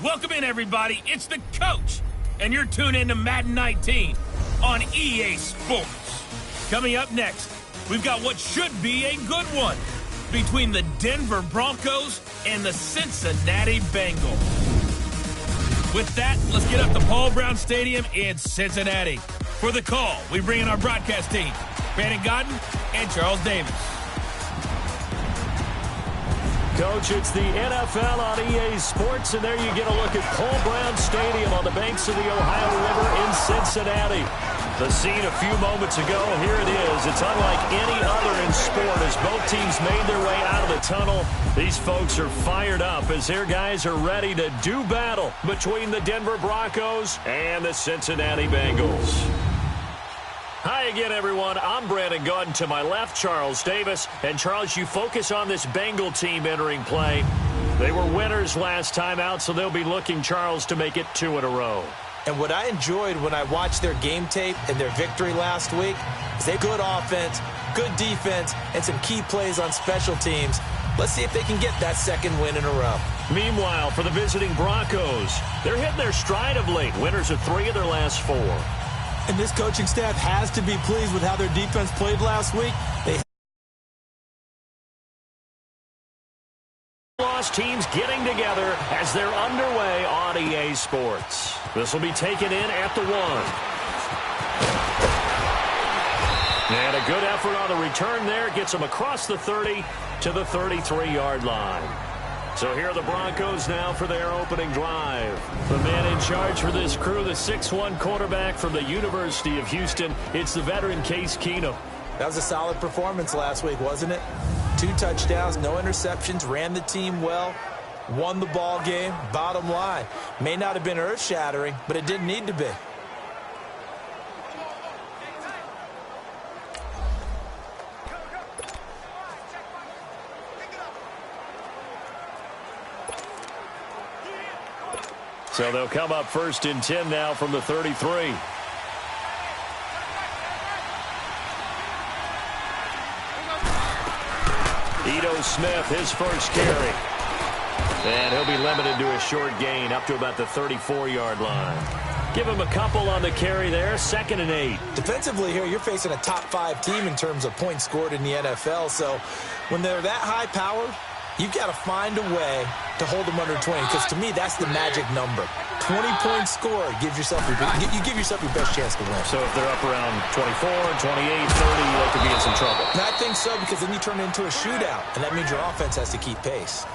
Welcome in, everybody. It's the coach, and you're tuned in to Madden 19 on EA Sports. Coming up next, we've got what should be a good one between the Denver Broncos and the Cincinnati Bengals. With that, let's get up to Paul Brown Stadium in Cincinnati. For the call, we bring in our broadcast team, Brandon Godden and Charles Davis. Coach, it's the NFL on EA Sports, and there you get a look at Paul Brown Stadium on the banks of the Ohio River in Cincinnati. The scene a few moments ago, here it is. It's unlike any other in sport as both teams made their way out of the tunnel. These folks are fired up as their guys are ready to do battle between the Denver Broncos and the Cincinnati Bengals. Hi again, everyone. I'm Brandon Godden. To my left, Charles Davis. And, Charles, you focus on this Bengal team entering play. They were winners last time out, so they'll be looking, Charles, to make it 2 in a row. And what I enjoyed when I watched their game tape and their victory last week is they had good offense, good defense, and some key plays on special teams. Let's see if they can get that second win in a row. Meanwhile, for the visiting Broncos, they're hitting their stride of late. Winners of 3 of their last 4. And this coaching staff has to be pleased with how their defense played last week. They lost teams getting together as they're underway on EA Sports. This will be taken in at the 1. And a good effort on the return there. Gets them across the 30 to the 33-yard line. So here are the Broncos now for their opening drive. The man in charge for this crew, the 6'1 quarterback from the University of Houston. It's the veteran Case Keenum. That was a solid performance last week, wasn't it? 2 touchdowns, no interceptions, ran the team well, won the ball game. Bottom line, may not have been earth-shattering, but it didn't need to be. So they'll come up 1st and 10 now from the 33. Ito Smith, his first carry. And he'll be limited to a short gain up to about the 34-yard line. Give him a couple on the carry there, 2nd and 8. Defensively here, you're facing a top 5 team in terms of points scored in the NFL. So when they're that high-powered, you've got to find a way to hold them under 20, because to me, that's the magic number. 20 points scored gives yourself you give yourself your best chance to win. So if they're up around 24, 28, 30, they could be in some trouble. And I think so, because then you turn it into a shootout, and that means your offense has to keep pace.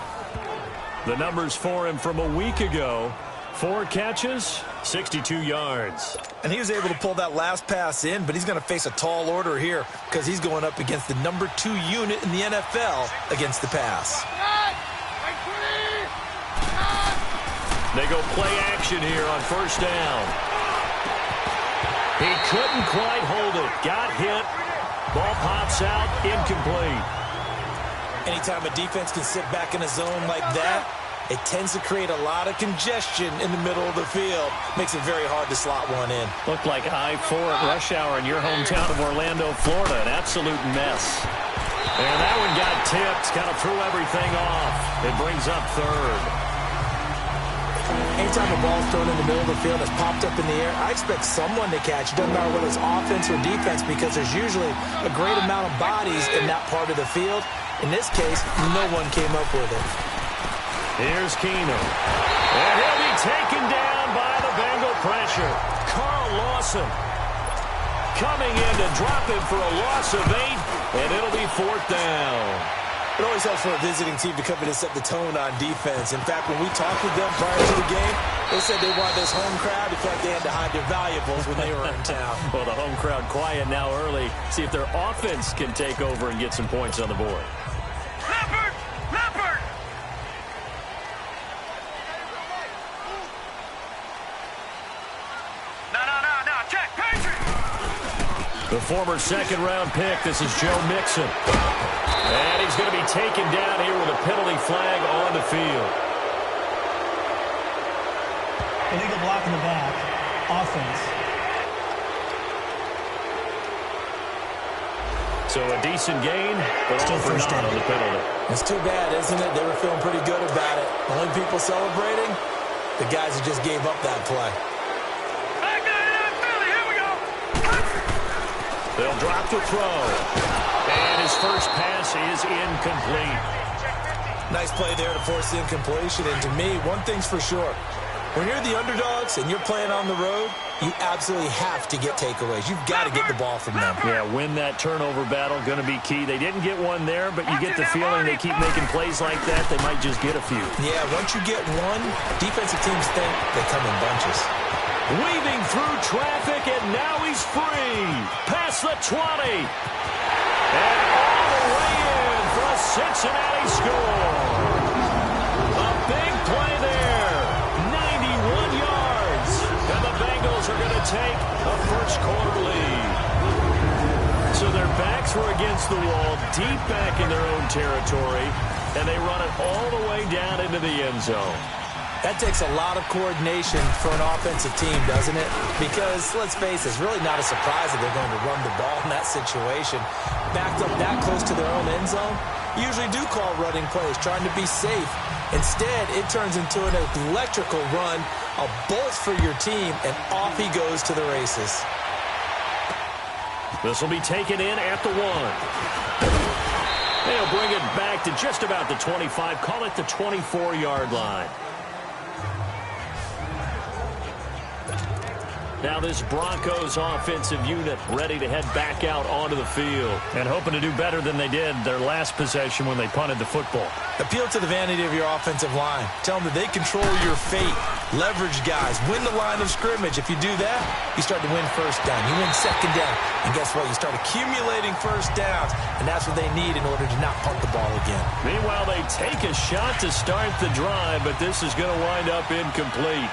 The numbers for him from a week ago: 4 catches, 62 yards. And he was able to pull that last pass in, but he's going to face a tall order here because he's going up against the number 2 unit in the NFL against the pass. They go play action here on 1st down. He couldn't quite hold it. Got hit. Ball pops out. Incomplete. Anytime a defense can sit back in a zone like that, it tends to create a lot of congestion in the middle of the field. Makes it very hard to slot one in. Looked like I-4 at rush hour in your hometown of Orlando, Florida. An absolute mess. And that one got tipped. Kind of threw everything off. It brings up 3rd. Anytime a ball's thrown in the middle of the field that's popped up in the air, I expect someone to catch. It doesn't matter whether it's offense or defense, because there's usually a great amount of bodies in that part of the field. In this case, no one came up with it. Here's Keenum. And he'll be taken down by the Bengal pressure. Carl Lawson coming in to drop him for a loss of 8, and it'll be 4th down. It always helps for a visiting team to come in and set the tone on defense. In fact, when we talked with them prior to the game, they said they wanted this home crowd to feel like they had to hide their valuables when they were in town. Well, the home crowd quiet now early. See if their offense can take over and get some points on the board. Leopard! Leopard! No. Check, Patriot! The former 2nd-round pick, this is Joe Mixon. And he's going to be taken down here with a penalty flag on the field. Illegal block in the back. Offense. So a decent gain, but all for naught on the penalty. It's too bad, isn't it? They were feeling pretty good about it. Only people celebrating, the guys who just gave up that play. They'll drop the throw. And his first pass is incomplete. Nice play there to force the incompletion. And to me, one thing's for sure. When you're the underdogs and you're playing on the road, you absolutely have to get takeaways. You've got to get the ball from them. Yeah, win that turnover battle, going to be key. They didn't get one there, but you get the feeling they keep making plays like that, they might just get a few. Yeah, once you get one, defensive teams think they come in bunches. Weaving through traffic, and now he's free. Past the 20. And all the way in for a Cincinnati score. A big play there. 91 yards. And the Bengals are going to take a first-quarter lead. So their backs were against the wall, deep back in their own territory, and they run it all the way down into the end zone. That takes a lot of coordination for an offensive team, doesn't it? Because, let's face it, it's really not a surprise that they're going to run the ball in that situation. Backed up that close to their own end zone, you usually do call running plays, trying to be safe. Instead, it turns into an electrical run, a bullet for your team, and off he goes to the races. This will be taken in at the 1. They'll bring it back to just about the 25, call it the 24-yard line. Now this Broncos offensive unit ready to head back out onto the field and hoping to do better than they did their last possession when they punted the football. Appeal to the vanity of your offensive line. Tell them that they control your fate. Leverage guys. Win the line of scrimmage. If you do that, you start to win first down. You win second down. And guess what? You start accumulating first downs. And that's what they need in order to not punt the ball again. Meanwhile, they take a shot to start the drive, but this is going to wind up incomplete.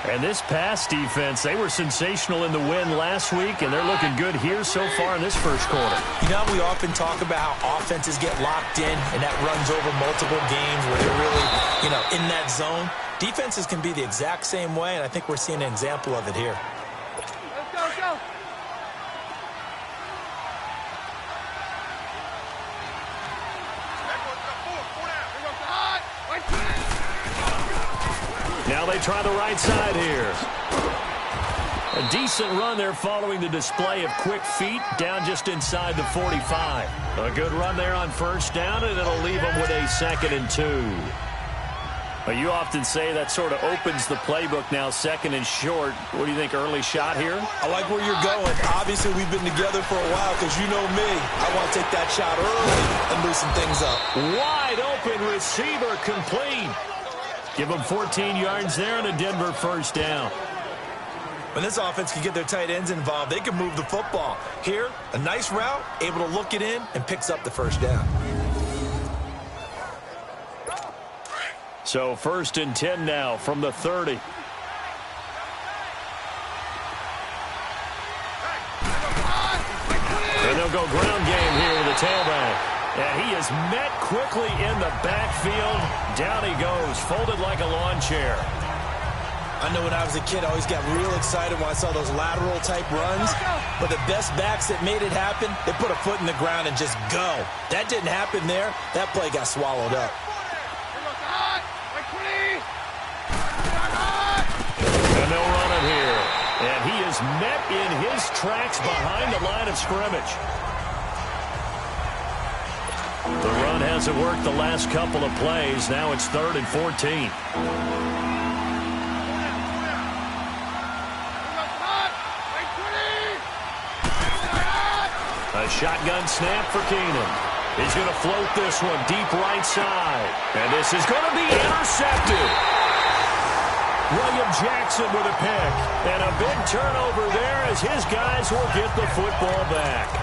And this pass defense, they were sensational in the win last week, and they're looking good here so far in this first quarter. You know, we often talk about how offenses get locked in, and that runs over multiple games where they're really, in that zone. Defenses can be the exact same way, and I think we're seeing an example of it here. Let's go, let's go. Now they try the right side here. A decent run there following the display of quick feet down just inside the 45. A good run there on first down, and it'll leave them with a 2nd and 2. Well, you often say that sort of opens the playbook now, 2nd and short. What do you think, early shot here? I like where you're going. Obviously, we've been together for a while because you know me. I want to take that shot early and loosen things up. Wide open receiver complete. Give them 14 yards there and a Denver first down. When this offense can get their tight ends involved, they can move the football. Here, a nice route, able to look it in, and picks up the first down. So 1st and 10 now from the 30. And they'll go ground game here with the tailback. And he is met quickly in the backfield. Down he goes, folded like a lawn chair. I know when I was a kid, I always got real excited when I saw those lateral-type runs. But the best backs that made it happen, they put a foot in the ground and just go. That didn't happen there. That play got swallowed up. And they'll run it here. And he is met in his tracks behind the line of scrimmage. The run hasn't worked the last couple of plays. Now it's 3rd and 14. A shotgun snap for Keenan. He's going to float this one deep right side. And this is going to be intercepted. William Jackson with a pick. And a big turnover there as his guys will get the football back.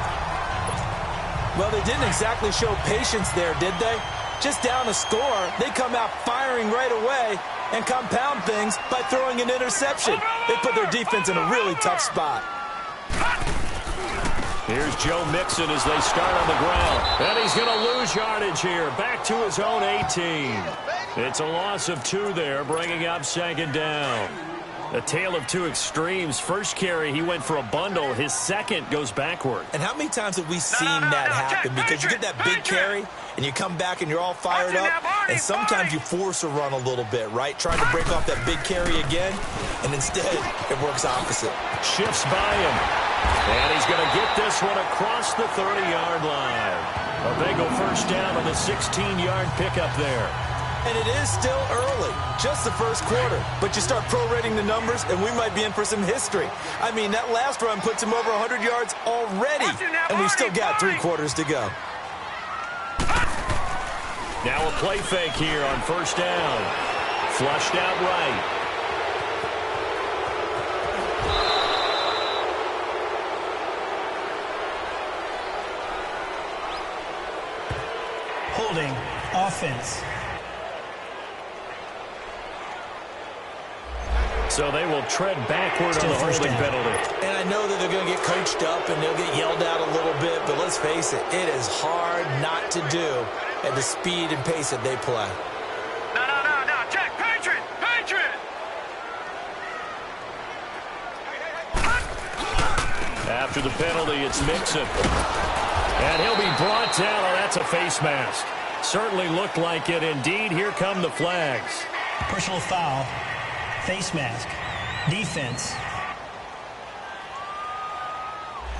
Well, they didn't exactly show patience there, did they? Just down a score, they come out firing right away and compound things by throwing an interception. They put their defense in a really tough spot. Here's Joe Mixon as they start on the ground. And he's going to lose yardage here. Back to his own 18. It's a loss of 2 there, bringing up 2nd down. A tale of two extremes. First carry, he went for a bundle. His second goes backward. And how many times have we seen that happen? Because you get that big carry, and you come back and you're all fired up, and sometimes you force a run a little bit, right? Trying to break off that big carry again, and instead it works opposite. Shifts by him. And he's going to get this one across the 30-yard line. A Bengal first down on the 16-yard pickup there. And it is still early, just the first quarter. But you start prorating the numbers, and we might be in for some history. I mean, that last run puts him over 100 yards already, and we've still got 3 quarters to go. Now a play fake here on first down. Flushed out right. Holding offense. So they will tread backward on the holding penalty. And I know that they're going to get coached up and they'll get yelled at a little bit, but let's face it, it is hard not to do at the speed and pace that they play. No. Check. Patriot. After the penalty, it's Mixon. And he'll be brought down. Oh, that's a face mask. Certainly looked like it. Indeed, here come the flags. Personal foul. Face mask. Defense.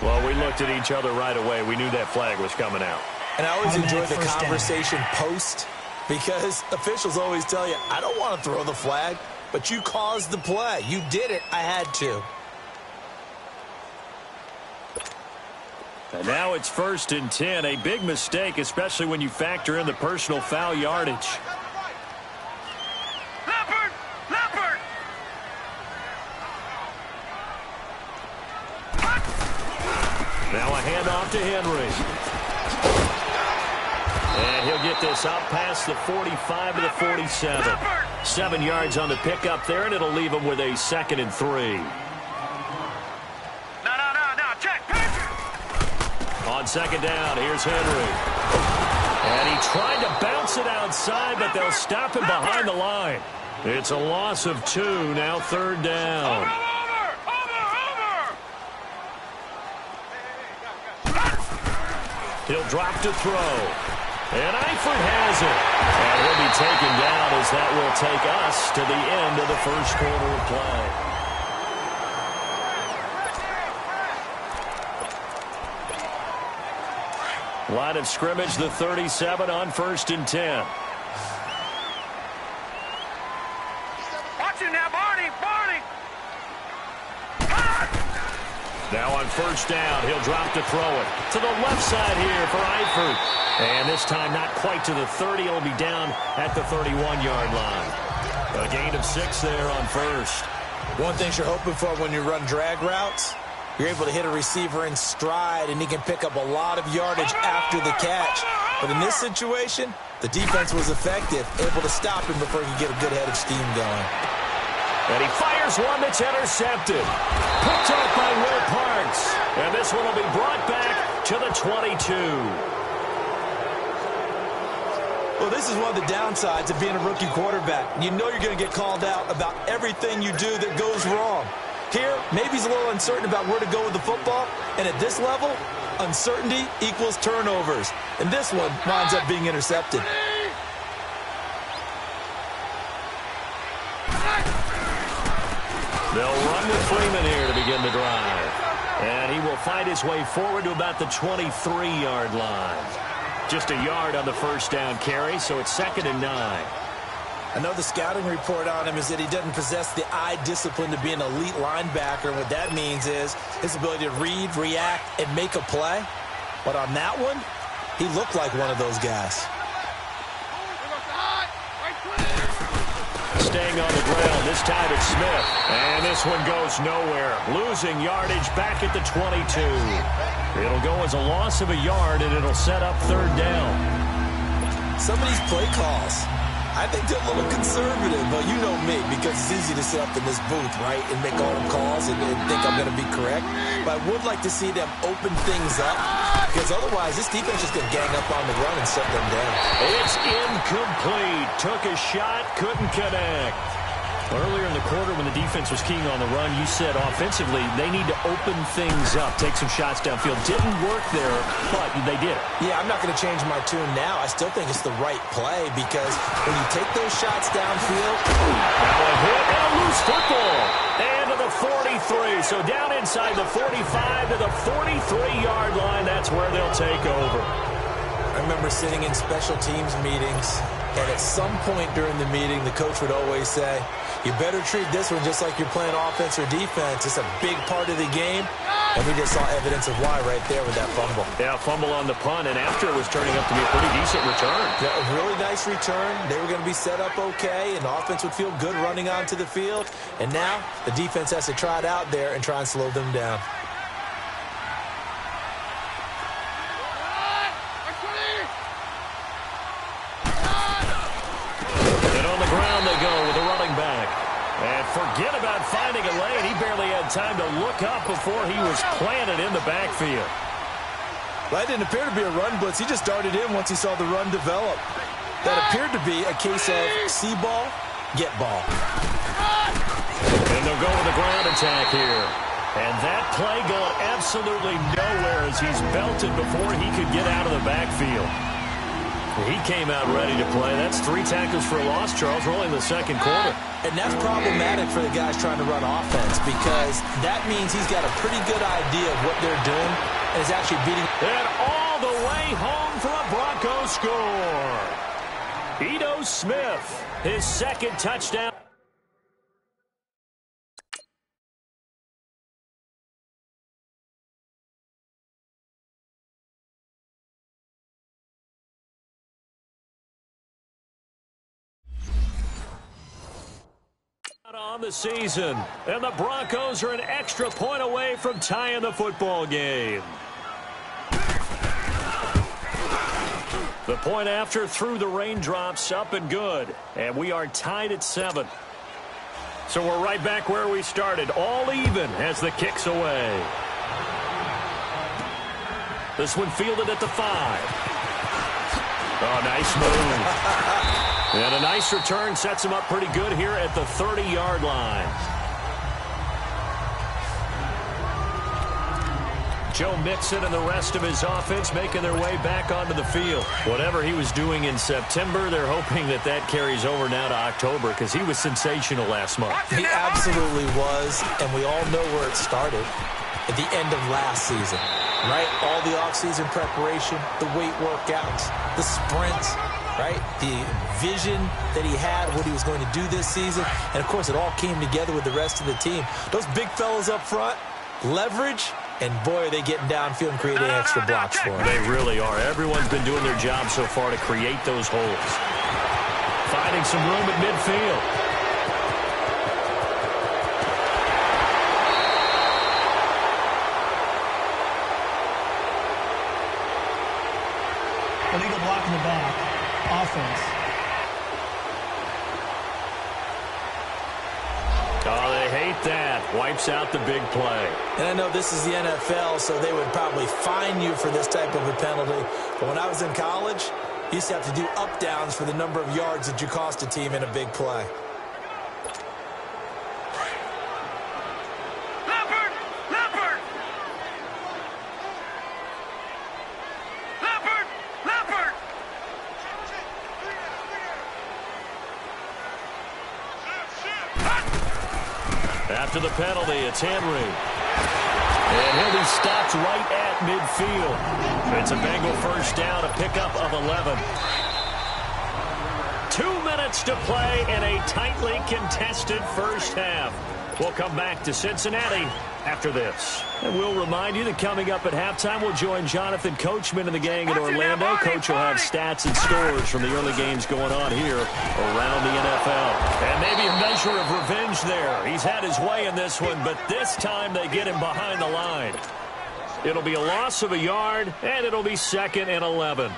Well, we looked at each other right away. We knew that flag was coming out. And I always enjoy the First conversation post, because officials always tell you, I don't want to throw the flag, but you caused the play. You did it. I had to. And now it's 1st and 10. A big mistake, especially when you factor in the personal foul yardage. Leopard. Now a handoff to Henry. And he'll get this out past the 45 to the 47. 7 yards on the pickup there, and it'll leave him with a 2nd and 3. No. Check. Patriot. On 2nd down, here's Henry. And he tried to bounce it outside, but they'll stop him behind the line. It's a loss of 2, now 3rd down. Over. He'll drop to throw. And Eifert has it. And he'll be taken down as that will take us to the end of the first quarter of play. Line of scrimmage, the 37 on 1st and 10. Watch it now, Barney. Now on 1st down, he'll drop to throw it. To the left side here for Eifert. And this time not quite to the 30. He'll be down at the 31-yard line. A gain of 6 there on 1st. One thing you're hoping for when you run drag routes, you're able to hit a receiver in stride, and he can pick up a lot of yardage after the catch. But in this situation, the defense was effective, able to stop him before he could get a good head of steam going. And he fires one that's intercepted. Picked up by Will Parks. And this one will be brought back to the 22. Well, this is one of the downsides of being a rookie quarterback. You know you're going to get called out about everything you do that goes wrong. Here, maybe he's a little uncertain about where to go with the football. And at this level, uncertainty equals turnovers. And this one winds up being intercepted. They'll run with Freeman here to begin the drive. And he will find his way forward to about the 23-yard line. Just a yard on the 1st down carry, so it's 2nd and 9. I know the scouting report on him is that he doesn't possess the eye discipline to be an elite linebacker. And what that means is his ability to read, react, and make a play. But on that one, he looked like one of those guys. Staying on the ground, this time it's Smith. And this one goes nowhere. Losing yardage back at the 22. It'll go as a loss of a yard, and it'll set up 3rd down. Some of these play calls, I think they're a little conservative, but you know me, because it's easy to sit up in this booth, right, and make all the calls and think I'm going to be correct. But I would like to see them open things up, because otherwise this defense is going to gang up on the run and shut them down. It's incomplete. Took a shot, couldn't connect. Earlier in the quarter when the defense was keying on the run, you said offensively they need to open things up, take some shots downfield. Didn't work there, but they did. Yeah, I'm not going to change my tune now. I still think it's the right play because when you take those shots downfield. Now a hit and a loose football. And to the 43. So down inside the 45 to the 43-yard line. That's where they'll take over. I remember sitting in special teams meetings, and at some point during the meeting, the coach would always say, you better treat this one just like you're playing offense or defense. It's a big part of the game, and we just saw evidence of why right there with that fumble. Yeah, fumble on the punt, and after it was turning up to be a pretty decent return. Yeah, a really nice return. They were going to be set up okay, and the offense would feel good running onto the field. And now the defense has to try it out there and try and slow them down. Forget about finding a lane. He barely had time to look up before he was planted in the backfield. Well, that didn't appear to be a run blitz. He just darted in once he saw the run develop. That appeared to be a case of see ball, get ball. And they'll go with the ground attack here. And that play going absolutely nowhere as he's belted before he could get out of the backfield. He came out ready to play. That's 3 tackles for a loss, Charles. We're only in the second quarter. And that's problematic for the guys trying to run offense because that means he's got a pretty good idea of what they're doing and is actually beating. And all the way home for a Bronco score. Ito Smith, his second touchdown. On the season, and the Broncos are an extra point away from tying the football game. The point after through the raindrops, up and good, and we are tied at 7. So we're right back where we started, all even as the kick's away. This one fielded at the 5. Oh, nice move. And a nice return sets him up pretty good here at the 30-yard line. Joe Mixon and the rest of his offense making their way back onto the field. Whatever he was doing in September, they're hoping that that carries over now to October because he was sensational last month. He absolutely was, and we all know where it started. At the end of last season, right? All the offseason preparation, the weight workouts, the sprints, right? The vision that he had, what he was going to do this season. And, of course, it all came together with the rest of the team. Those big fellas up front, leverage, and, boy, are they getting downfield and creating extra blocks for him. They really are. Everyone's been doing their job so far to create those holes. Finding some room at midfield. Illegal block in the back. Offense. Oh, they hate that. Wipes out the big play. And I know this is the NFL, so they would probably fine you for this type of a penalty. But when I was in college, you used to have to do up-downs for the number of yards that you cost a team in a big play. After the penalty, it's Henry. And he'll be stopped right at midfield. It's a Bengal first down, a pickup of 11. 2 minutes to play in a tightly contested first half. We'll come back to Cincinnati after this. And we'll remind you that coming up at halftime, we'll join Jonathan Coachman and the gang in Orlando. Coach will have stats and scores from the early games going on here around the NFL. And maybe a measure of revenge there. He's had his way in this one, but this time they get him behind the line. It'll be a loss of a yard, and it'll be 2nd and 11.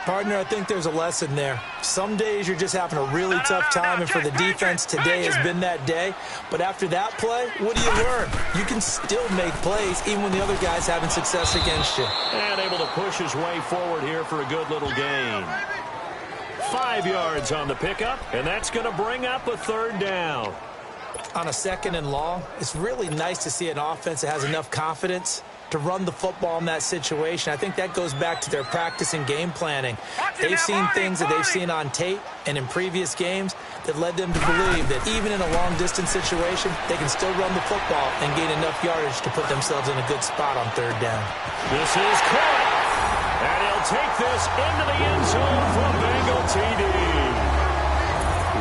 Partner, I think there's a lesson there. Some days you're just having a really tough time, and for the defense, today has been that day. But after that play, what do you learn? You can still make plays even when the other guy's having success against you. And able to push his way forward here for a good little gain. 5 yards on the pickup, and that's going to bring up a third down. On a 2nd and long, it's really nice to see an offense that has enough confidence to run the football in that situation. I think that goes back to their practice and game planning. They've seen things that they've seen on tape and in previous games that led them to believe that even in a long-distance situation, they can still run the football and gain enough yardage to put themselves in a good spot on 3rd down. This is caught, and he'll take this into the end zone for a Bengal TD.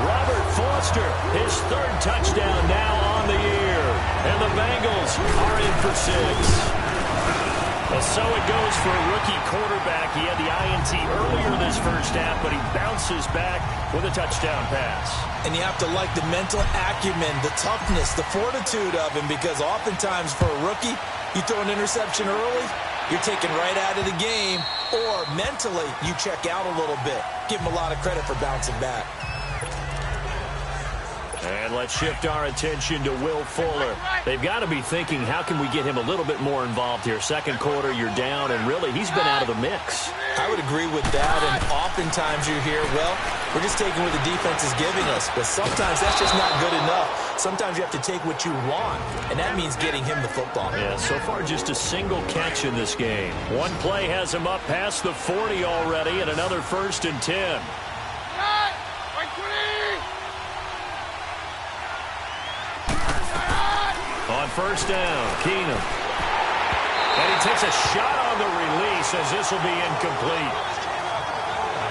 Robert Foster, his 3rd touchdown now on the year, and the Bengals are in for 6. Well, so it goes for a rookie quarterback. He had the INT earlier this first half, but he bounces back with a touchdown pass. And you have to like the mental acumen, the toughness, the fortitude of him, because oftentimes for a rookie, you throw an interception early, you're taken right out of the game, or mentally you check out a little bit. Give him a lot of credit for bouncing back. And let's shift our attention to Will Fuller. They've got to be thinking, how can we get him a little bit more involved here? 2nd quarter, you're down, and really, he's been out of the mix. I would agree with that, and oftentimes you hear, well, we're just taking what the defense is giving us. But sometimes that's just not good enough. Sometimes you have to take what you want, and that means getting him the football. Yeah, so far just a single catch in this game. One play has him up past the 40 already, and another 1st and 10. On 1st down, Keenum. And he takes a shot on the release as this will be incomplete.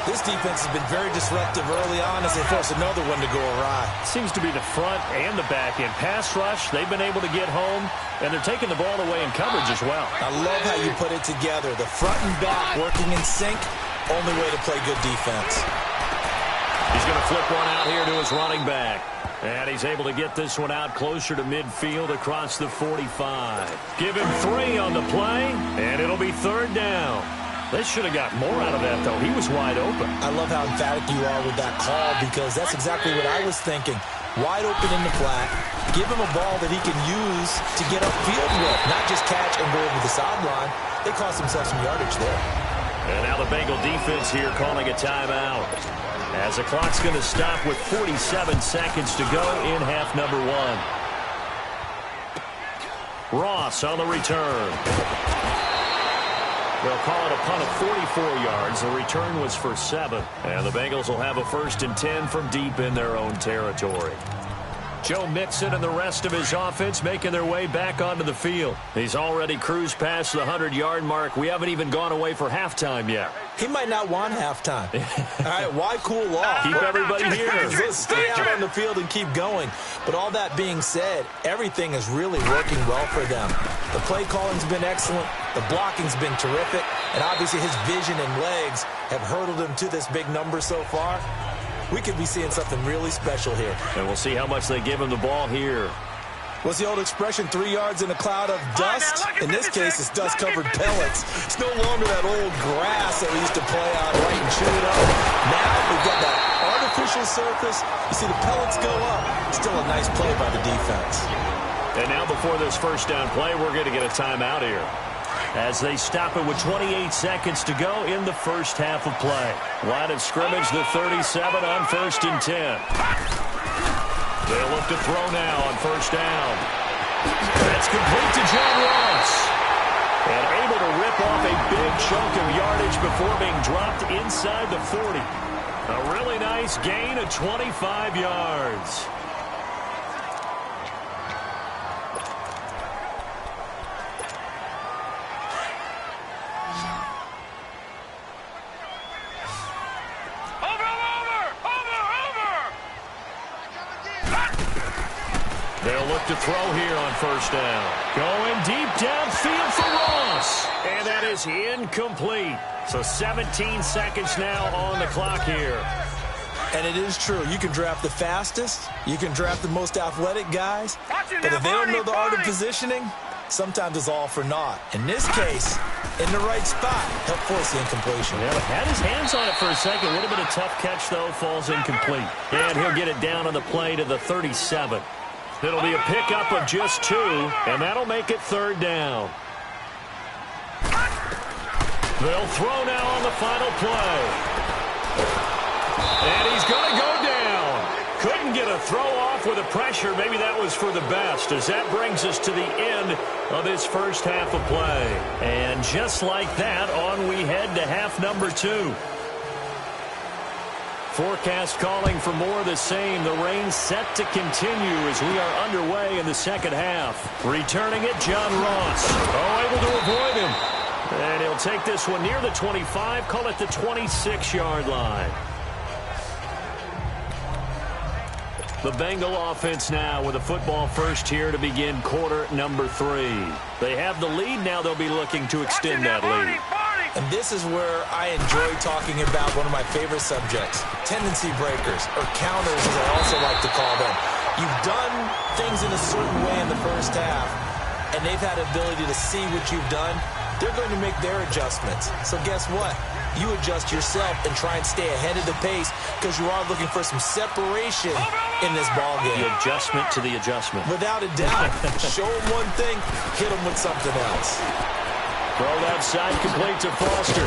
This defense has been very disruptive early on as they force another one to go awry. Seems to be the front and the back end. Pass rush, they've been able to get home, and they're taking the ball away in coverage as well. I love how you put it together. The front and back working in sync, only way to play good defense. He's going to flip one out here to his running back. And he's able to get this one out closer to midfield across the 45. Give him 3 on the play, and it'll be 3rd down. They should have got more out of that, though. He was wide open. I love how emphatic you are with that call, because that's exactly what I was thinking. Wide open in the flat. Give him a ball that he can use to get upfield with, not just catch and go over the sideline. They cost themselves some yardage there. And now the Bengal defense here calling a timeout, as the clock's going to stop with 47 seconds to go in half number 1. Ross on the return. They'll call it a punt of 44 yards. The return was for 7. And the Bengals will have a 1st and 10 from deep in their own territory. Joe Mixon and the rest of his offense making their way back onto the field. He's already cruised past the 100-yard mark. We haven't even gone away for halftime yet. He might not want halftime. All right, why cool off? Keep everybody here. Let's stay out on the field and keep going. But all that being said, everything is really working well for them. The play calling's been excellent. The blocking's been terrific. And obviously his vision and legs have hurdled him to this big number so far. We could be seeing something really special here. And we'll see how much they give him the ball here. What's the old expression, 3 yards in a cloud of dust? In this case, it's dust-covered pellets. It's no longer that old grass that we used to play on, right, and chew it up. Now we've got that artificial surface. You see the pellets go up. Still a nice play by the defense. And now before this 1st down play, we're going to get a timeout here, as they stop it with 28 seconds to go in the first half of play. Line of scrimmage, the 37 on 1st and 10. They'll look to throw now on 1st down. That's complete to John Ross. And able to rip off a big chunk of yardage before being dropped inside the 40. A really nice gain of 25 yards. They'll look to throw here on 1st down. Going deep downfield for Ross. And that is incomplete. So 17 seconds now on the clock here. And it is true. You can draft the fastest. You can draft the most athletic guys. But if they don't know the art of positioning, sometimes it's all for naught. In this case, in the right spot, help force the incompletion. Yeah, had his hands on it for a second. A little bit of tough catch, though. Falls incomplete. And he'll get it down on the play to the 37. It'll be a pickup of just 2, and that'll make it 3rd down. They'll throw now on the final play. And he's going to go down. Couldn't get a throw off with the pressure. Maybe that was for the best, as that brings us to the end of this first half of play. And just like that, on we head to half number 2. Forecast calling for more of the same. The rain set to continue as we are underway in the second half. Returning it, John Ross. Oh, able to avoid him. And he'll take this one near the 25, call it the 26-yard line. The Bengal offense now with a football first here to begin quarter number 3. They have the lead. Now they'll be looking to extend that lead. And this is where I enjoy talking about one of my favorite subjects, tendency breakers, or counters as I also like to call them. You've done things in a certain way in the first half, and they've had the ability to see what you've done. They're going to make their adjustments. So guess what? You adjust yourself and try and stay ahead of the pace because you are looking for some separation in this ballgame. The adjustment to the adjustment. Without a doubt. Show them one thing, hit them with something else. Throw left side complete to Foster.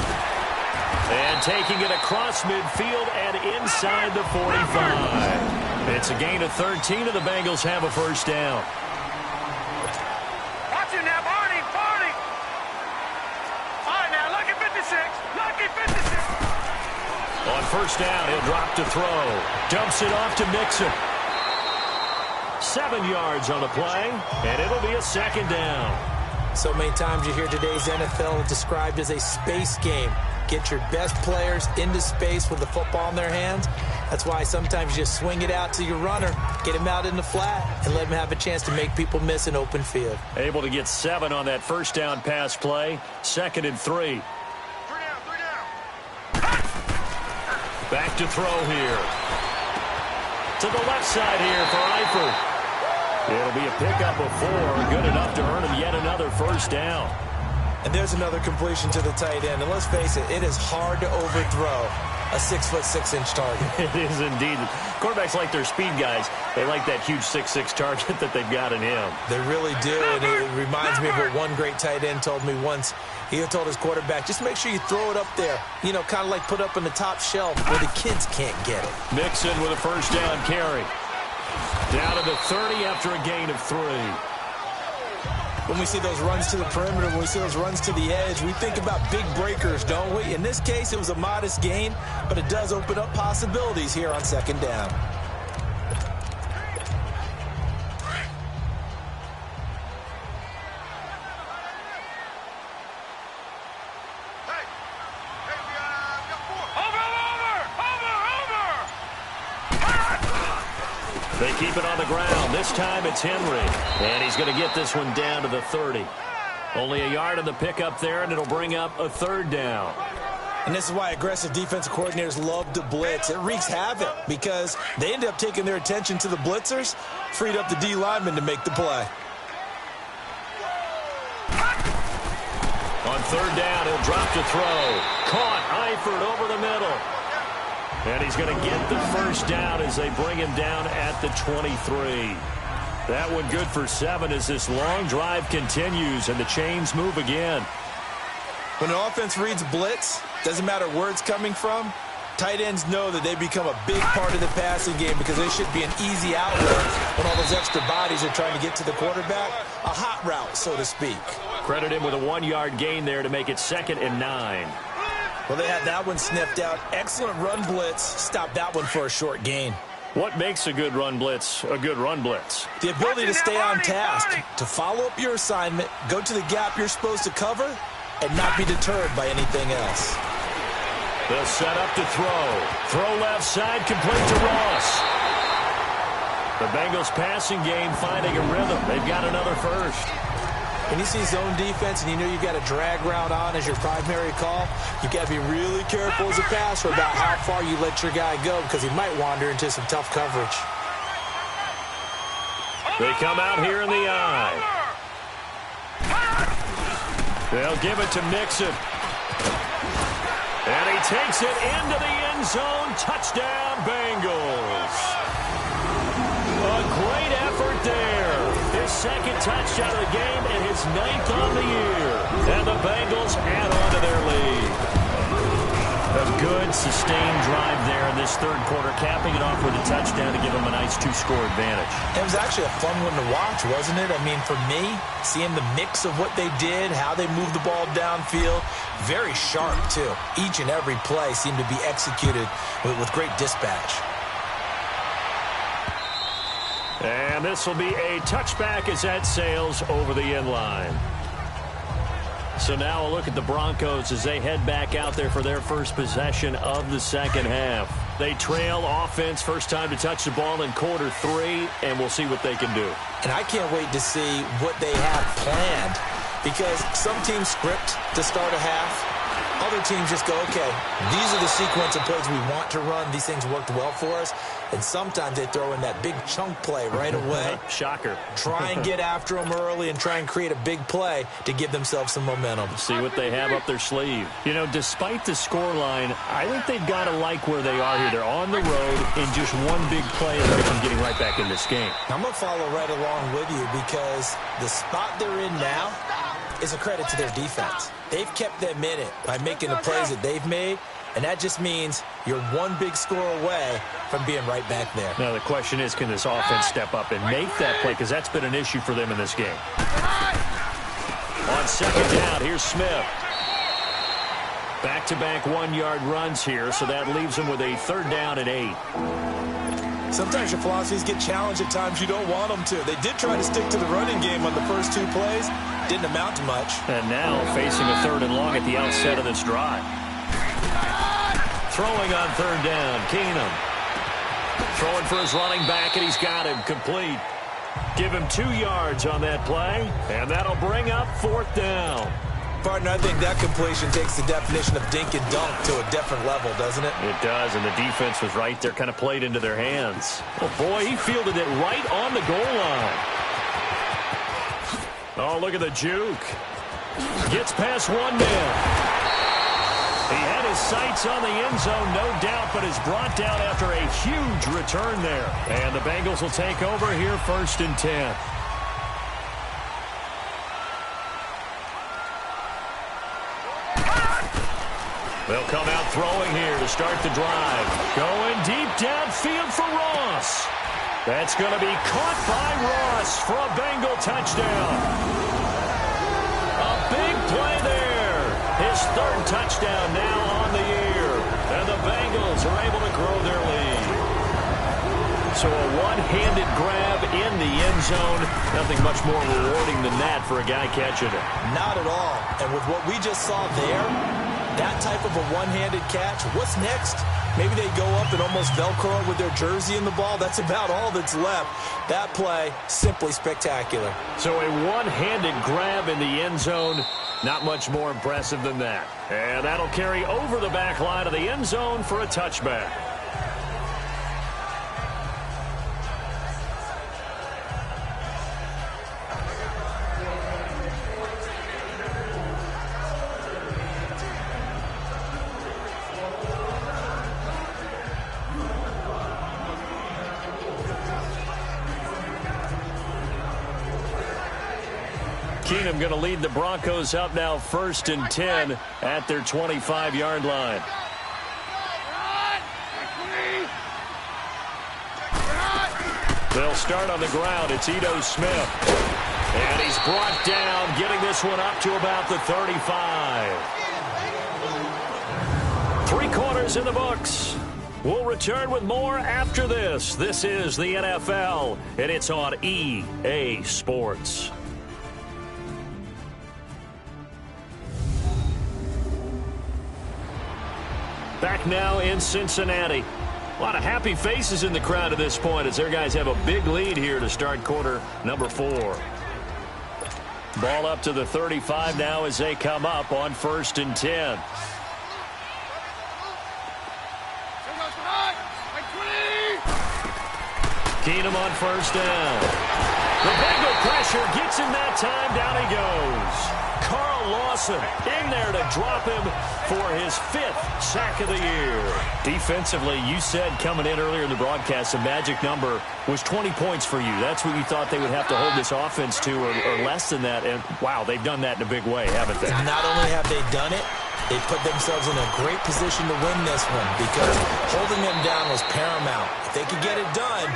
And taking it across midfield and inside the 45. It's a gain of 13, and the Bengals have a first down. Watch it now, Barney, Barney. All right, now, lucky 56. Lucky 56. On first down, he'll drop to throw. Dumps it off to Mixon. 7 yards on the play, and it'll be a second down. So many times you hear today's NFL described as a space game. Get your best players into space with the football in their hands. That's why sometimes you just swing it out to your runner, get him out in the flat, and let him have a chance to make people miss an open field. Able to get 7 on that first down pass play. 2nd and 3. 3 down. Back to throw here. To the left side here for Eifert. It'll be a pickup of 4, good enough to earn him yet another first down. And there's another completion to the tight end. And let's face it is hard to overthrow a 6'6" target. It is indeed. Quarterbacks like their speed guys. They like that huge 6'6" target that they've got in him. They really do, and it reminds me of what one great tight end told me once. He told his quarterback, just make sure you throw it up there. You know, kind of like put up on the top shelf where the kids can't get it. Mixon with a first down carry. Down to the 30 after a gain of 3. When we see those runs to the perimeter, when we see those runs to the edge, we think about big breakers, don't we? In this case, it was a modest gain, but it does open up possibilities here on second down. They keep it on the ground. This time it's Henry. And he's going to get this one down to the 30. Only a yard on the pickup there, and it'll bring up a 3rd down. And this is why aggressive defensive coordinators love to blitz. It wreaks havoc because they end up taking their attention to the blitzers, freed up the D lineman to make the play. On 3rd down, he'll drop to throw. Caught Eifert over the middle. And he's going to get the first down as they bring him down at the 23. That one good for 7 as this long drive continues and the chains move again. When an offense reads blitz, doesn't matter where it's coming from, tight ends know that they become a big part of the passing game because they should be an easy outlet when all those extra bodies are trying to get to the quarterback. A hot route, so to speak. Credit him with a 1-yard gain there to make it 2nd and 9. Well, they had that one sniffed out. Excellent run blitz. Stop that one for a short gain. What makes a good run blitz a good run blitz? The ability to stay on task, to follow up your assignment, go to the gap you're supposed to cover, and not be deterred by anything else. They'll set up to throw. Throw left side, complete to Ross. The Bengals passing game finding a rhythm. They've got another first. When you see zone defense and you know you've got a drag route on as your primary call, you've got to be really careful as a passer about how far you let your guy go because he might wander into some tough coverage. They come out here in the eye. They'll give it to Mixon. And he takes it into the end zone. Touchdown, Bengals. A great effort there. His 2nd touchdown of the game and his 9th on the year. And the Bengals add on to their lead. A good good sustained drive there in this third quarter, capping it off with a touchdown to give them a nice 2-score advantage. It was actually a fun one to watch, wasn't it? I mean, for me, seeing the mix of what they did, how they moved the ball downfield, very sharp, too. Each and every play seemed to be executed with great dispatch. And this will be a touchback as that sails over the end line. So now a look at the Broncos as they head back out there for their first possession of the second half. They trail offense, first time to touch the ball in quarter 3, and we'll see what they can do. And I can't wait to see what they have planned, because some teams script to start a half. Other teams just go, okay, these are the sequence of plays we want to run. These things worked well for us. And sometimes they throw in that big chunk play right away. Shocker. Try and get after them early and try and create a big play to give themselves some momentum. See what they have up their sleeve. You know, despite the scoreline, I think they've got to like where they are here. They're on the road in just one big play away from getting right back in this game. I'm going to follow right along with you, because the spot they're in now is a credit to their defense. They've kept them in it by making the plays that they've made, and that just means you're one big score away from being right back there. Now the question is, can this offense step up and make that play, because that's been an issue for them in this game. On second down, here's Smith. Back-to-back 1-yard runs here, so that leaves them with a 3rd down and 8. Sometimes your philosophies get challenged at times you don't want them to. They did try to stick to the running game on the first 2 plays. Didn't amount to much. And now facing a 3rd and long at the outset of this drive. Throwing on 3rd down, Keenum. Throwing for his running back, and he's got him complete. Give him 2 yards on that play, and that'll bring up 4th down. Partner, I think that completion takes the definition of dink and dunk to a different level, doesn't it? It does, and the defense was right there, kind of played into their hands. Oh, boy, he fielded it right on the goal line. Oh, look at the juke. Gets past 1 man. He had his sights on the end zone, no doubt, but is brought down after a huge return there. And the Bengals will take over here, 1st and 10. They'll come out throwing here to start the drive. Going deep downfield for Ross. That's going to be caught by Ross for a Bengal touchdown. A big play there. His 3rd touchdown now on the year. And the Bengals are able to grow their lead. So a one-handed grab in the end zone. Nothing much more rewarding than that for a guy catching it. Not at all. And with what we just saw there, that type of a one-handed catch, what's next? Maybe they go up and almost Velcro with their jersey in the ball. That's about all that's left. That play, simply spectacular. So a one-handed grab in the end zone. Not much more impressive than that. And that'll carry over the back line of the end zone for a touchback. Keenum going to lead the Broncos up now 1st and 10 at their 25-yard line. They'll start on the ground. It's Ito Smith. And he's brought down, getting this one up to about the 35. 3 quarters in the books. We'll return with more after this. This is the NFL, and it's on EA Sports. Back now in Cincinnati. A lot of happy faces in the crowd at this point as their guys have a big lead here to start quarter number 4. Ball up to the 35 now as they come up on 1st and 10. Keenum on 1st down. The Bengal pressure gets him that time. Down he goes. Carl Lawson in there to drop him for his 5th sack of the year. Defensively, you said coming in earlier in the broadcast, the magic number was 20 points for you. That's what you thought they would have to hold this offense to, or less than that. And, wow, they've done that in a big way, haven't they? Not only have they done it, They put themselves in a great position to win this one because holding them down was paramount. If they could get it done,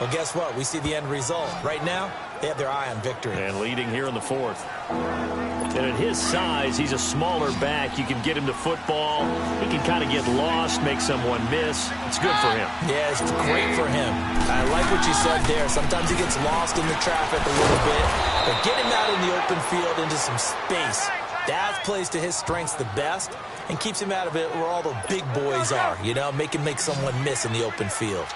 well, guess what? We see the end result. Right now, they have their eye on victory. And leading here in the fourth. And at his size, he's a smaller back. You can get him to football. He can kind of get lost, make someone miss. It's good for him. Yeah, it's great for him. I like what you said there. Sometimes he gets lost in the traffic a little bit. But get him out in the open field into some space. That plays to his strengths the best and keeps him out of it where all the big boys are, you know, make someone miss in the open field.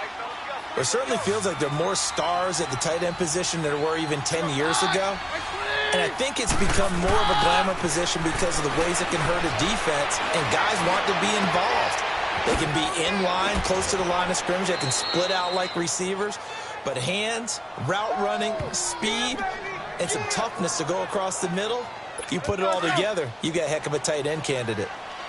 It certainly feels like there are more stars at the tight end position than there were even 10 years ago. And I think it's become more of a glamour position because of the ways it can hurt a defense, and guys want to be involved. They can be in line, close to the line of scrimmage. They can split out like receivers. But hands, route running, speed, and some toughness to go across the middle, you put it all together, you got a heck of a tight end candidate.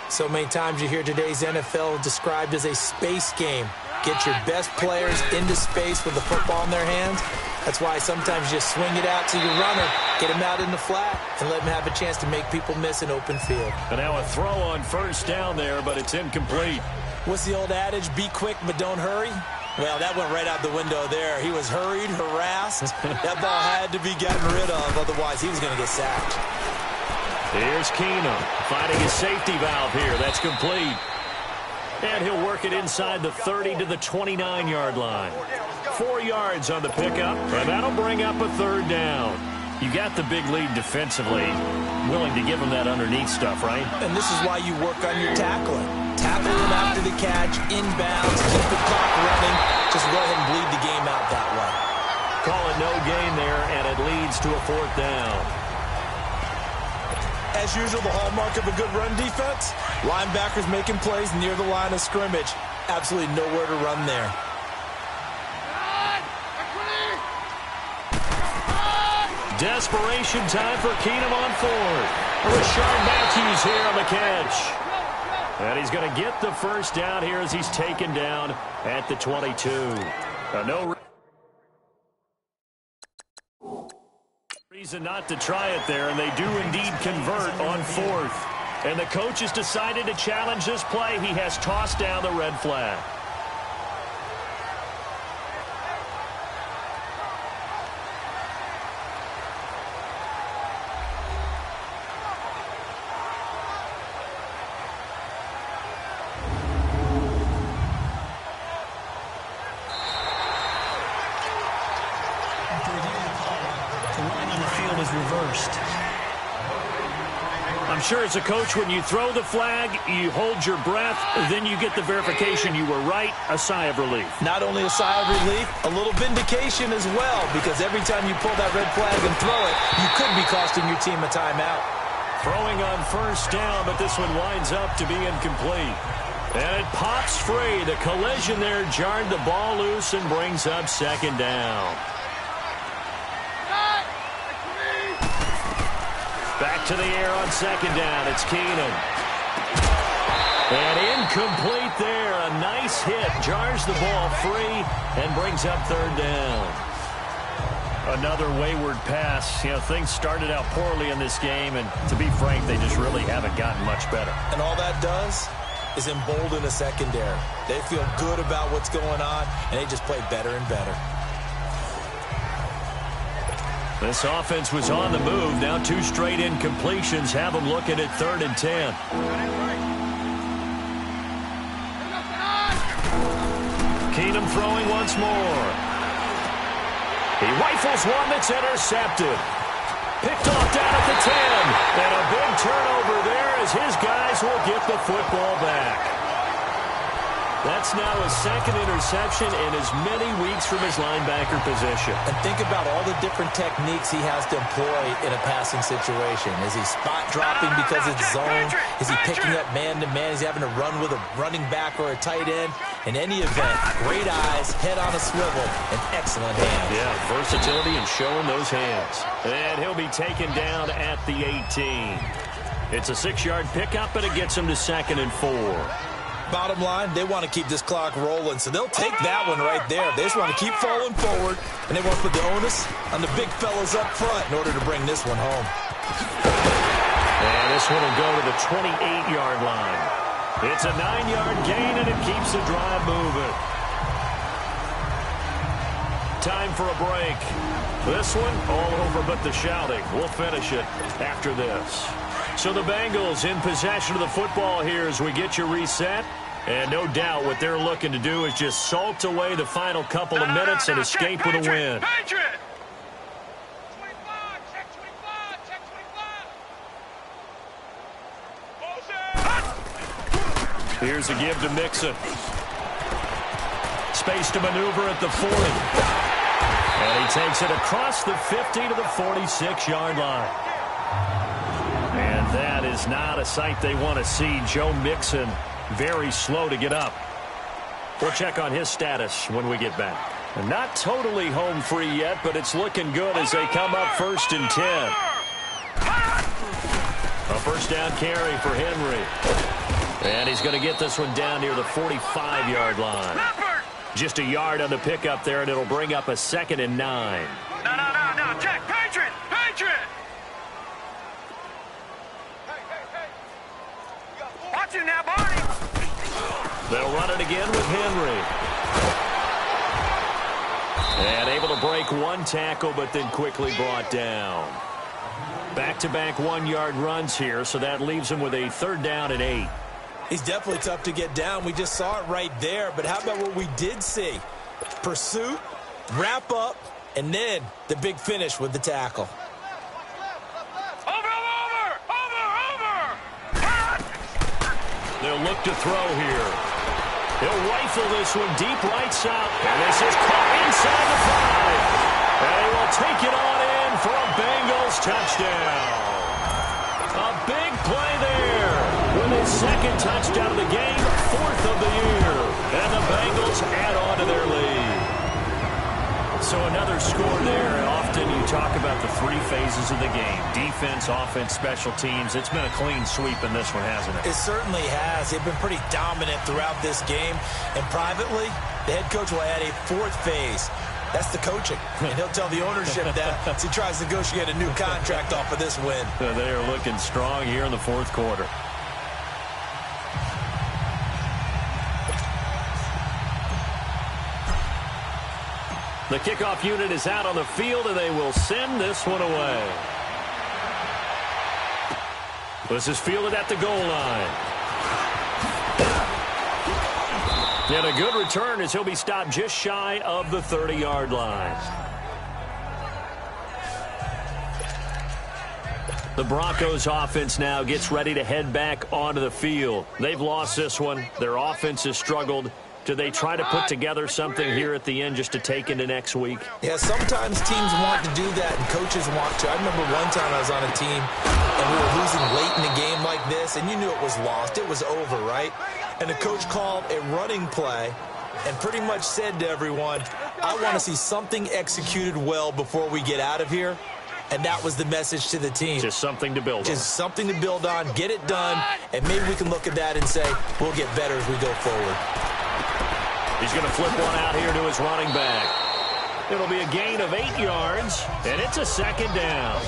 So many times you hear today's NFL described as a space game. Get your best players into space with the football in their hands. That's why sometimes you just swing it out to your runner, get him out in the flat, and let him have a chance to make people miss an open field. And now a throw on first down there, but it's incomplete. What's the old adage? Be quick, but don't hurry. Well, that went right out the window there. He was hurried, harassed. That ball had to be gotten rid of, otherwise he was going to get sacked. Here's Keenum finding his safety valve here. That's complete. And he'll work it inside the 30 to the 29-yard line. 4 yards on the pickup, and that'll bring up a third down. You got the big lead defensively. Willing to give him that underneath stuff, right? And this is why you work on your tackling. Tackle him after the catch, inbounds, keep the clock running. Just go ahead and bleed the game out that way. Call it no gain there, and it leads to a fourth down. As usual, the hallmark of a good run defense, linebackers making plays near the line of scrimmage. Absolutely nowhere to run there. Desperation time for Keenum on fourth. Rashard Matthews here on the catch. And he's going to get the first down here as he's taken down at the 22. No reason not to try it there, and they do indeed convert on fourth. And the coach has decided to challenge this play. He has tossed down the red flag. I'm sure as a coach, when you throw the flag, you hold your breath, then you get the verification you were right, a sigh of relief. Not only a sigh of relief, a little vindication as well, because every time you pull that red flag and throw it, you could be costing your team a timeout. Throwing on first down, but this one winds up to be incomplete. And it pops free. The collision there jarred the ball loose and brings up second down. Back to the air on second down. It's Keenum. And incomplete there. A nice hit. Jars the ball free and brings up third down. Another wayward pass. You know, things started out poorly in this game, and to be frank, they just really haven't gotten much better. And all that does is embolden a secondary. They feel good about what's going on, and they just play better and better. This offense was on the move. Now 2 straight incompletions have them looking at 3rd and 10. Keenum throwing once more. He rifles one that's intercepted. Picked off down at the 10. And a big turnover there as his guys will get the football back. That's now his 2nd interception in as many weeks from his linebacker position. And think about all the different techniques he has to employ in a passing situation. Is he spot dropping because it's zone? Is he picking up man-to-man? Is he having to run with a running back or a tight end? In any event, great eyes, head on a swivel, and excellent hands. Yeah, versatility and showing those hands. And he'll be taken down at the 18. It's a 6-yard pickup, and it gets him to 2nd and 4. Bottom line, they want to keep this clock rolling, so they'll take that one right there. They just want to keep falling forward, and they want to put the onus on the big fellas up front in order to bring this one home. And this one will go to the 28-yard line. It's a 9-yard gain, and it keeps the drive moving. Time for a break. This one, all over but the shouting. We'll finish it after this. So the Bengals in possession of the football here as we get you reset. And no doubt what they're looking to do is just salt away the final couple of minutes and escape with a win. Here's a give to Mixon. Space to maneuver at the 40. And he takes it across the 50 to the 46-yard line. And that is not a sight they want to see. Joe Mixon very slow to get up. We'll check on his status when we get back. And not totally home free yet, but it's looking good as they come up 1st and 10. A first down carry for Henry. And he's going to get this one down near the 45-yard line. Just a yard on the pickup there, and it'll bring up a 2nd and 9. No. Check. Patriot. Watch it now, Barney. They'll run it again with Henry. And able to break one tackle, but then quickly brought down. Back-to-back 1-yard runs here, so that leaves him with a 3rd down and 8. He's definitely tough to get down. We just saw it right there. But how about what we did see? Pursuit, wrap up, and then the big finish with the tackle. Over. They'll look to throw here. He'll rifle this one deep right side. And this is caught inside the 5. And he will take it on in for a Bengals touchdown. A big play there. With his 2nd touchdown of the game, 4th of the year. And the Bengals add on to their lead. So another score there. Often you talk about the 3 phases of the game. Defense, offense, special teams. It's been a clean sweep in this one, hasn't it? It certainly has. They've been pretty dominant throughout this game. And privately, the head coach will add a 4th phase. That's the coaching. And he'll tell the ownership that as he tries to negotiate a new contract off of this win. They are looking strong here in the 4th quarter. The kickoff unit is out on the field, and they will send this one away. This is fielded at the goal line. And a good return as he'll be stopped just shy of the 30-yard line. The Broncos offense now gets ready to head back onto the field. They've lost this one. Their offense has struggled. Do they try to put together something here at the end just to take into next week? Yeah, sometimes teams want to do that and coaches want to. I remember one time I was on a team and we were losing late in the game like this, and you knew it was lost. It was over, right? And the coach called a running play and pretty much said to everyone, I want to see something executed well before we get out of here. And that was the message to the team. Just something to build on. Just something to build on, get it done, and maybe we can look at that and say, we'll get better as we go forward. He's going to flip one out here to his running back. It'll be a gain of 8 yards, and it's a 2nd down.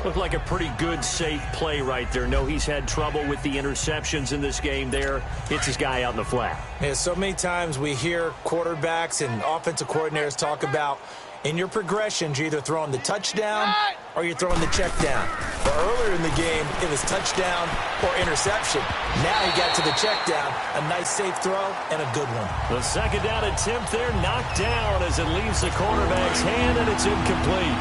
Looked like a pretty good, safe play right there. No, he's had trouble with the interceptions in this game there. Hits his guy out in the flat. Yeah, so many times we hear quarterbacks and offensive coordinators talk about in your progressions, you're either throwing the touchdown or you're throwing the check down. But earlier in the game, it was touchdown or interception. Now he got to the check down. A nice, safe throw and a good one. The 2nd down attempt there knocked down as it leaves the cornerback's hand, and it's incomplete.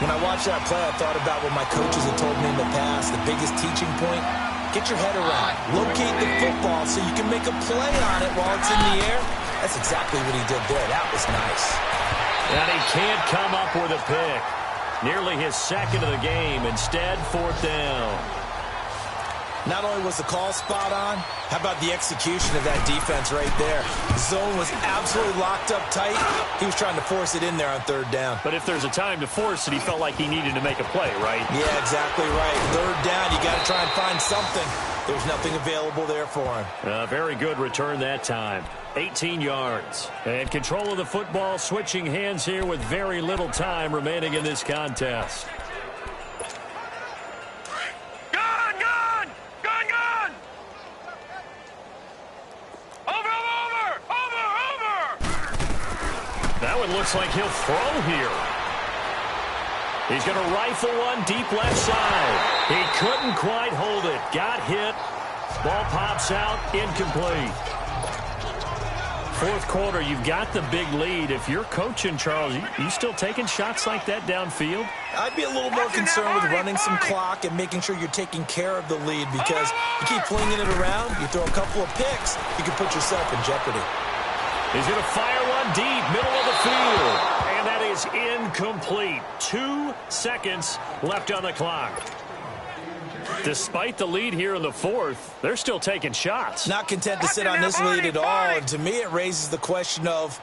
When I watched that play, I thought about what my coaches had told me in the past. The biggest teaching point, get your head around. Locate the football so you can make a play on it while it's in the air. That's exactly what he did there. That was nice. And he can't come up with a pick. Nearly his 2nd of the game. Instead, 4th down. Not only was the call spot on, how about the execution of that defense right there? The zone was absolutely locked up tight. He was trying to force it in there on 3rd down. But if there's a time to force it, he felt like he needed to make a play, right? Yeah, exactly right. 3rd down, you got to try and find something. There's nothing available there for him. A very good return that time. 18 yards. And control of the football, switching hands here with very little time remaining in this contest. it looks like he'll throw here. He's going to rifle one deep left side. He couldn't quite hold it. Got hit. Ball pops out. Incomplete. Fourth quarter, you've got the big lead. If you're coaching, Charles, you still taking shots like that downfield? I'd be a little more concerned with running some clock and making sure you're taking care of the lead, because you keep flinging it around, you throw a couple of picks, you can put yourself in jeopardy. He's going to fire one deep, middle of the field. And that is incomplete. 2 seconds left on the clock. Despite the lead here in the fourth, they're still taking shots. Not content to sit on this lead at all, and to me it raises the question of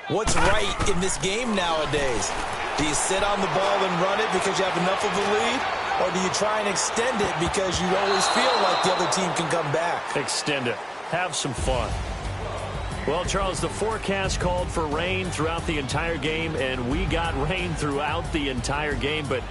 what's right in this game nowadays. Do you sit on the ball and run it because you have enough of a lead, or do you try and extend it because you always feel like the other team can come back? Extend it. Have some fun. Well, Charles, the forecast called for rain throughout the entire game, and we got rain throughout the entire game, but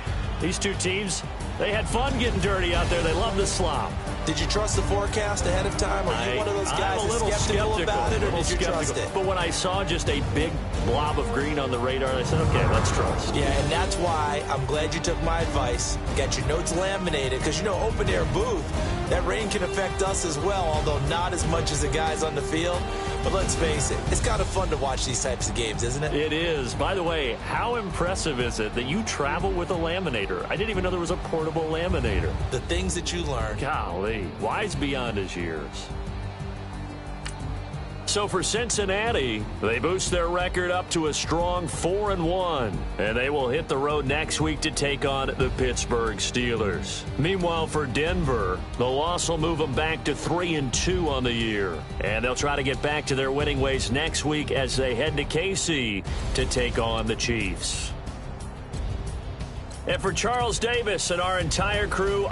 these two teams, they had fun getting dirty out there. They love the slop. Did you trust the forecast ahead of time? Are you one of those guys that's skeptical about it, or did you trust it? But when I saw just a big blob of green on the radar, I said, okay, let's trust. Yeah, and that's why I'm glad you took my advice. Got your notes laminated, because, you know, open air booth, that rain can affect us as well, although not as much as the guys on the field. But let's face it, it's kind of fun to watch these types of games, isn't it? It is. By the way, how impressive is it that you travel with a laminator? I didn't even know there was a portable laminator. The things that you learn. Golly, wise beyond his years. So for Cincinnati, they boost their record up to a strong 4-1, and they will hit the road next week to take on the Pittsburgh Steelers. Meanwhile, for Denver, the loss will move them back to 3-2 on the year, and they'll try to get back to their winning ways next week as they head to KC to take on the Chiefs. And for Charles Davis and our entire crew,